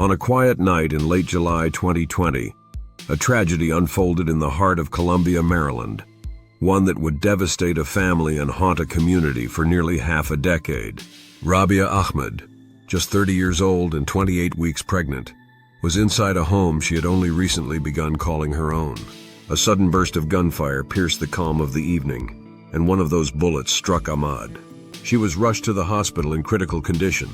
On a quiet night in late July 2020, a tragedy unfolded in the heart of Columbia, Maryland, one that would devastate a family and haunt a community for nearly half a decade. Rabiah Ahmad, just 30 years old and 28 weeks pregnant, was inside a home she had only recently begun calling her own. A sudden burst of gunfire pierced the calm of the evening, and one of those bullets struck Ahmad. She was rushed to the hospital in critical condition.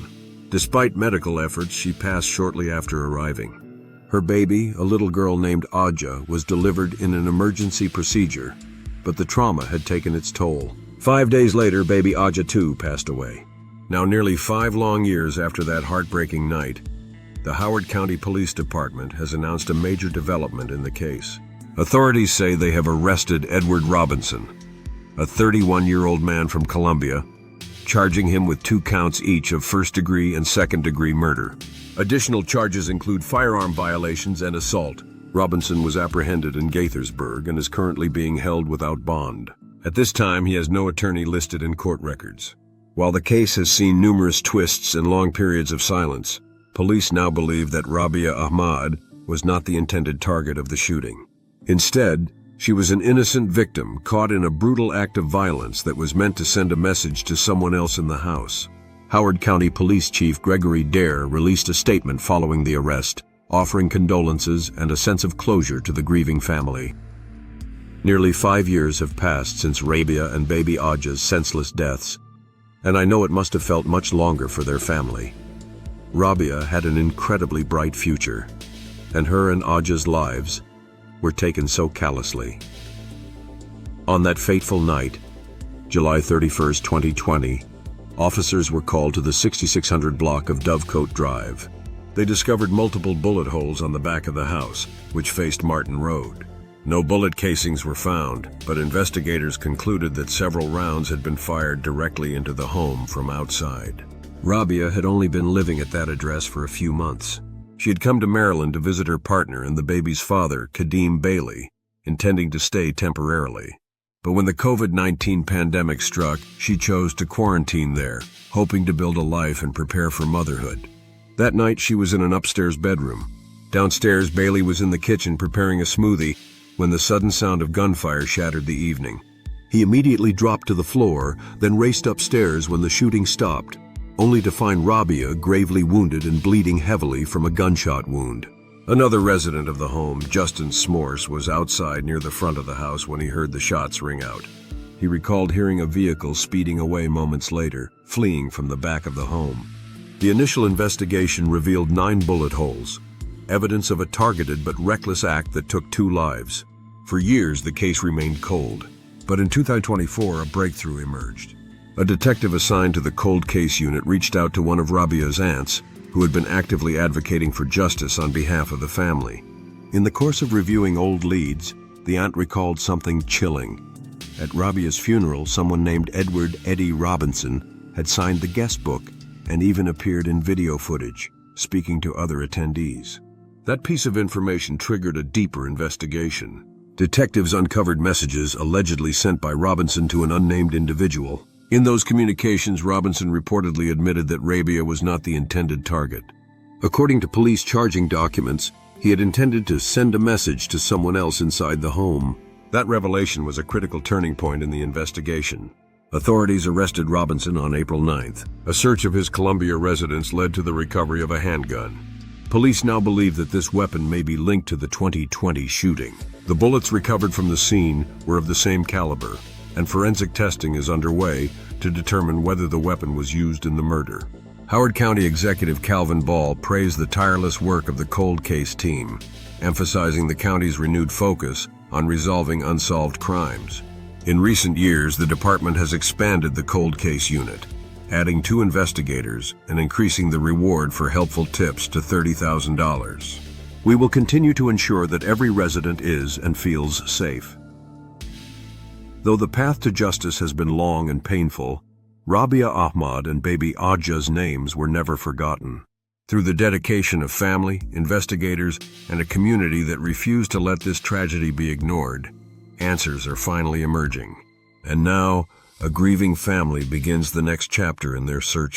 Despite medical efforts, she passed shortly after arriving. Her baby, a little girl named Ahja, was delivered in an emergency procedure, but the trauma had taken its toll. 5 days later, baby Ahja too passed away. Now nearly 5 long years after that heartbreaking night, the Howard County Police Department has announced a major development in the case. Authorities say they have arrested Edward Robinson, a 31-year-old man from Columbia, charging him with 2 counts each of first-degree and second-degree murder. Additional charges include firearm violations and assault. Robinson was apprehended in Gaithersburg and is currently being held without bond. At this time, he has no attorney listed in court records. While the case has seen numerous twists and long periods of silence, police now believe that Rabiah Ahmad was not the intended target of the shooting. Instead, she was an innocent victim caught in a brutal act of violence that was meant to send a message to someone else in the house. Howard County Police Chief Gregory Dare released a statement following the arrest, offering condolences and a sense of closure to the grieving family. Nearly 5 years have passed since Rabiah and baby Ahja's senseless deaths, and I know it must have felt much longer for their family. Rabiah had an incredibly bright future, and her and Ahja's lives were taken so callously. On that fateful night, July 31st, 2020, officers were called to the 6600 block of Dovecote Drive. They discovered multiple bullet holes on the back of the house, which faced Martin Road. No bullet casings were found, but investigators concluded that several rounds had been fired directly into the home from outside. Rabiah had only been living at that address for a few months. She had come to Maryland to visit her partner and the baby's father, Kadeem Bailey, intending to stay temporarily. But when the COVID-19 pandemic struck, she chose to quarantine there, hoping to build a life and prepare for motherhood. That night, she was in an upstairs bedroom. Downstairs, Bailey was in the kitchen preparing a smoothie when the sudden sound of gunfire shattered the evening. He immediately dropped to the floor, then raced upstairs when the shooting stopped, only to find Rabiah gravely wounded and bleeding heavily from a gunshot wound. Another resident of the home, Justin Smorse, was outside near the front of the house when he heard the shots ring out. He recalled hearing a vehicle speeding away moments later, fleeing from the back of the home. The initial investigation revealed 9 bullet holes, evidence of a targeted but reckless act that took 2 lives. For years, the case remained cold, but in 2024, a breakthrough emerged. A detective assigned to the cold case unit reached out to one of Rabiah's aunts, who had been actively advocating for justice on behalf of the family. In the course of reviewing old leads, the aunt recalled something chilling. At Rabiah's funeral, someone named Edward Eddie Robinson had signed the guest book and even appeared in video footage, speaking to other attendees. That piece of information triggered a deeper investigation. Detectives uncovered messages allegedly sent by Robinson to an unnamed individual. In those communications, Robinson reportedly admitted that Rabiah was not the intended target. According to police charging documents, he had intended to send a message to someone else inside the home. That revelation was a critical turning point in the investigation. Authorities arrested Robinson on April 9th. A search of his Columbia residence led to the recovery of a handgun. Police now believe that this weapon may be linked to the 2020 shooting. The bullets recovered from the scene were of the same caliber, and forensic testing is underway to determine whether the weapon was used in the murder. Howard County Executive Calvin Ball praised the tireless work of the cold case team, emphasizing the county's renewed focus on resolving unsolved crimes. In recent years, the department has expanded the cold case unit, adding 2 investigators and increasing the reward for helpful tips to $30,000. We will continue to ensure that every resident is and feels safe. Though the path to justice has been long and painful, Rabiah Ahmad and baby Ahja's names were never forgotten. Through the dedication of family, investigators, and a community that refused to let this tragedy be ignored, answers are finally emerging. And now, a grieving family begins the next chapter in their search